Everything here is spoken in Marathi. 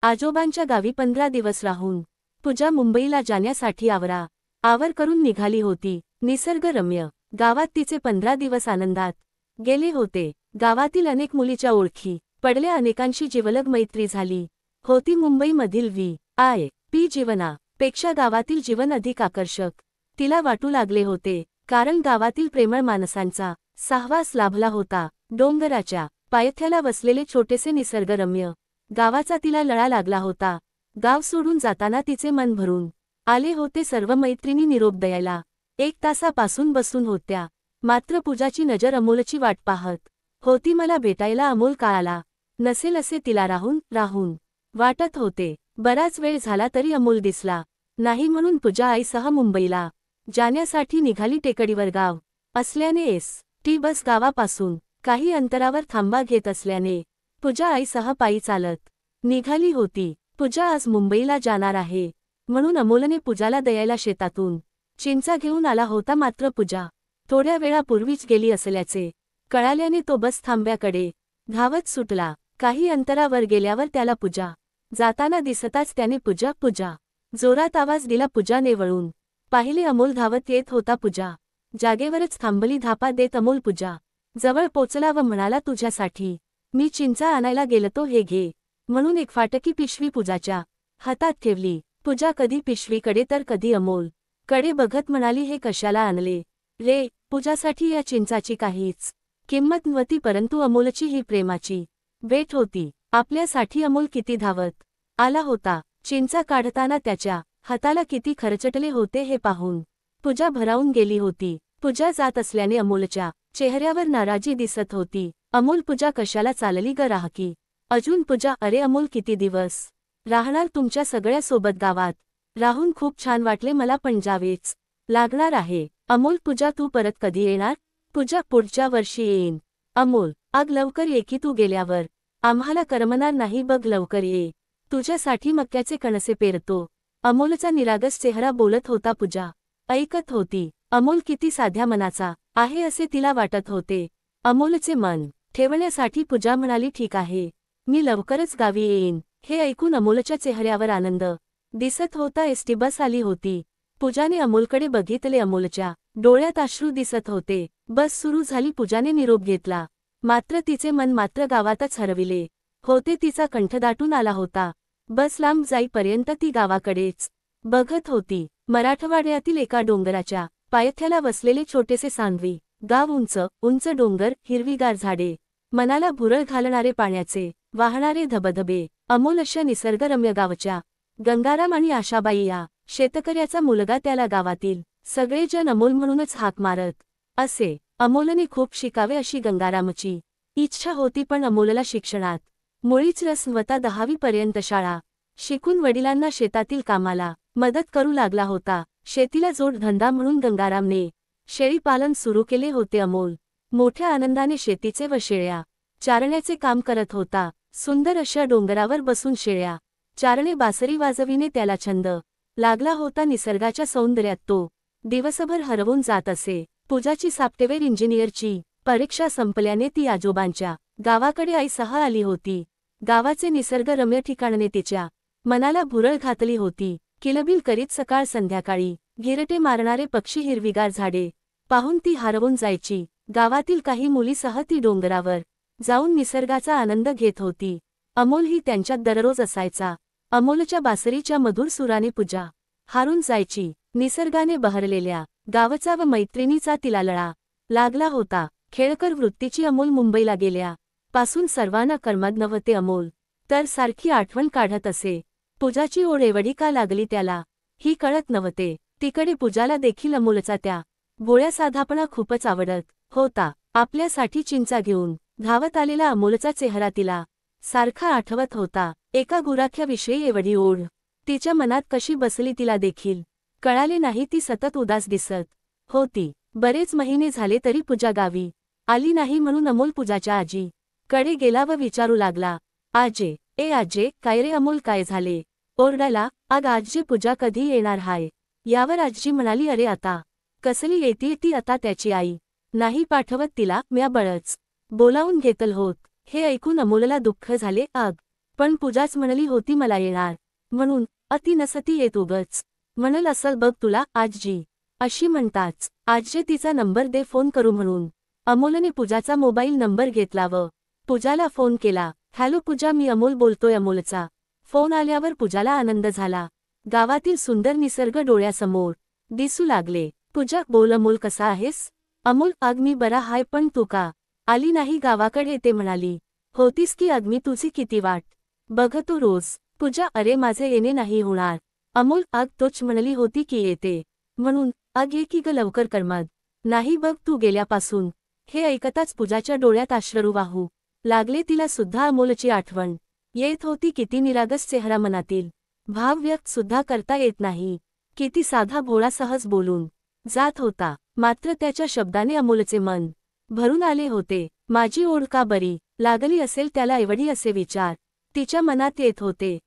आजोबांच्या गावी 15 दिवस राहून पूजा मुंबईला जाण्यासाठी आवर करून निघाली होती। निसर्गरम्य गावात तिचे 15 दिवस आनंदात गेले होते। गावातील अनेक मुलीच्या ओळखी पडल्या, अनेकांशी जिवलग मैत्री झाली होती। मुंबईमधील VIP जीवनापेक्षा गावातील जीवन अधिक आकर्षक तिला वाटू लागले होते, कारण गावातील प्रेमळ माणसांचा सहवास लाभला होता। डोंगराच्या पायथ्याला वसलेले छोटेसे निसर्गरम्य गावाचा तिला लळा लागला होता। गाव सोडून जाताना तिचे मन भरून आले होते। सर्व मैत्रिणी निरोप द्यायला 1 तासापासून बसून होत्या, मात्र पूजाची नजर अमोलची वाट पाहत होती। मला भेटायला अमोल का आला नसेल असे तिला राहून वाटत होते। बराच वेळ झाला तरी अमोल दिसला नाही, म्हणून पूजा आईसह मुंबईला जाण्यासाठी निघाली। टेकडीवर गाव असल्याने ST बस गावापासून काही अंतरावर थांबा घेत असल्याने पूजा आईसह पायी चालत निघाली होती। पूजा आज मुंबईला जाणार आहे म्हणून अमोलने पूजाला द्यायला शेतातून चिंचा घेऊन आला होता, मात्र पूजा थोड्या वेळापूर्वीच गेली असल्याचे कळाल्याने तो बस थांब्याकडे धावत सुटला। काही अंतरावर गेल्यावर त्याला पूजा जाताना दिसताच त्याने पूजा जोरात आवाज दिला। पूजाने वळून पाहिले, अमोल धावत येत होता। पूजा जागेवरच थांबली। धापा देत अमोल पूजा जवळ पोचला व म्हणाला, तुझ्यासाठी मी चिंचा आणायला गेलतो, हे घे, म्हणून एक फाटकी पिशवी पूजाच्या हातात ठेवली। पूजा कधी पिशवीकडे तर कधी अमोल कडे बघत म्हणाली, हे कशाला आणले रे? पूजासाठी या चिंचाची काहीच किंमत नव्हती, परंतु अमोलची ही प्रेमाची भेट होती। आपल्यासाठी अमोल किती धावत आला होता। चिंचा काढताना त्याच्या हाताला किती खरचटले होते हे पाहून पूजा भरावून गेली होती। पूजा जात असल्याने अमोलच्या चेहऱ्यावर नाराजी दिसत होती। अमोल, पूजा कशाला चालली ग राहकी अजून? पूजा, अरे अमोल, किती दिवस राहणार तुमच्या सगळ्या सोबत? गावात राहून खूप छान वाटले, मला पण जावेच लागणार आहे। अमोल, पूजा तू परत कधी येणार? पूजा, पुढच्या वर्षी येईन। अमोल, अग लवकर ये की, तू गेल्यावर आम्हाला करमणार नाही बघ, लवकर ये, तुझ्यासाठी मक्याचे कणसे पेरतो। अमोलचा निरागस चेहरा बोलत होता। पूजा ऐकत होती। अमोल किती साध्या मनाचा आहे असे तिला वाटत होते। अमोलचे मन ठेवण्यासाठी पूजा म्हणाली, ठीक आहे, मी लवकरच गावी येईन। हे ऐकून अमोलच्या चेहऱ्यावर आनंद दिसत होता। ST बस आली होती। पूजाने अमोलकडे बघितले, अमोलच्या डोळ्यात अश्रू दिसत होते। बस सुरू झाली। पूजाने निरोप घेतला, मात्र तिचे मन मात्र गावातच हरविले होते। तिचा कंठ दाटून आला होता। बस लांब जाईपर्यंत ती गावाकडेच बघत होती। मराठवाड्यातील एका डोंगराच्या पायथ्याला वसलेले छोटेसे सांगवी गाव, उंच डोंगर, हिरवीगार झाडे, मनाला भुरळ घालणारे पाण्याचे वाहणारे धबधबे। अमोल अशा निसर्गरम्य गावच्या गंगाराम आणि आशाबाई या शेतकऱ्याचा मुलगा, त्याला गावातील सगळेजण अमोल म्हणूनच हाक मारत असे। अमोलने खूप शिकावे अशी गंगारामची इच्छा होती, पण अमोलला शिक्षणात मुळीच रस नव्हता। 10वी पर्यंत शाळा शिकून वडिलांना शेतातील कामाला मदत करू लागला होता। शेतीला जोडधंदा म्हणून गंगारामने शेळीपालन सुरू केले होते। अमोल मोठ्या आनंदाने शेतीचे व शेळ्या चारण्याचे काम करत होता। सुंदर अशा डोंगरावर बसून शेळ्या चारणे, बासरी वाजविणे त्याला छंद लागला होता। निसर्गाच्या सौंदर्यात तो दिवसभर हरवून जात असे। पूजाची सॉफ्टवेअर इंजिनिअरची परीक्षा संपल्याने ती आजोबांच्या गावाकडे आईसह आली होती। गावाचे निसर्गरम्य ठिकाणने तिच्या मनाला भुरळ घातली होती। किलबिल करीत सकाळ संध्याकाळी घिरटे मारणारे पक्षी, हिरवीगार झाडे पाहून ती हरवून जायची। गावातील काही मुलीसह ती डोंगरावर जाऊन निसर्गाचा आनंद घेत होती। अमोलही त्यांच्यात दररोज असायचा। अमोलच्या बासरीच्या मधुर सुराने पूजा हारून जायची। निसर्गाने बहरलेल्या गावचा व मैत्रिणीचा तिला लळा लागला होता। खेळकर वृत्तीची अमोल मुंबईला गेल्या पासून सर्वांना करमत नव्हते। अमोल तर सारखी आठवण काढत असे। पूजाची ओढ एवढी का लागली त्याला ही कळत नव्हते। तिकडे पूजाला देखील अमोलचा त्या भोळ्या साधापणा खूपच आवडत होता। आपल्यासाठी चिंचा घेऊन धावत आलेला अमोलचा चेहरा तिला सारखा आठवत होता। एका गुराख्याविषयी एवढी ओढ तिच्या मनात कशी बसली तिला देखील कळाले नाही। ती सतत उदास दिसत होती। बरेच महिने झाले तरी पूजा गावी आली नाही, म्हणून अमोल पूजाच्या आजी कडे गेला व विचारू लागला, आजे, आजे, काय रे अमोल, काय झाले? ओरडायला, अग आजी, पूजा कधी येणार हाय? यावर आजी म्हणाली, अरे आता कसली येतीये ती, आता त्याची आई नाही पाठवत तिला, म्या बळच बोलावून घेतल होत। हे ऐकून अमोलला दुःख झाले। अग पण पूजाच म्हणली होती मला येणार म्हणून, अति नसती येत उगच. म्हणल असल बघ तुला आजी अशी म्हणताच, आज्ये तिचा नंबर दे फोन करू म्हणून. अमोलने पूजाचा मोबाईल नंबर घेतला व पूजाला फोन केला. हॅलो पूजा, मी अमोल बोलतोय. अमोलचा फोन आल्यावर पूजाला आनंद झाला. गावातील सुंदर निसर्ग डोळ्यासमोर दिसू लागले. पूजा, बोल अमोल, कसा आहेस? अमोल, अग मी बरा हाय, पण तू का आली नाही गावाकडे ते म्हणाली होतीस की अग, मी तुझी किती वाट बघतो रोज. पूजा, अरे माझे येणे नाही होणार. अमोल, अग तोच म्हणली होती की येते म्हणून. अग ये की ग लवकर, करमत नाही बघ तू गेल्यापासून. हे ऐकताच पूजाच्या डोळ्यात अश्रू वाहू लागले. तिला सुद्धा अमोलची आठवण येत होती. किती निरागस चेहरा, मनातील भाव व्यक्त सुद्धा करता येत नाही. किती साधा भोळा सहज बोलून जात होता, मात्र त्याच्या शब्दाने अमोलचे मन भरून आले होते. माझी ओढ का बरी लागली असेल त्याला एवढी, असे विचार तिच्या मनात येत होते.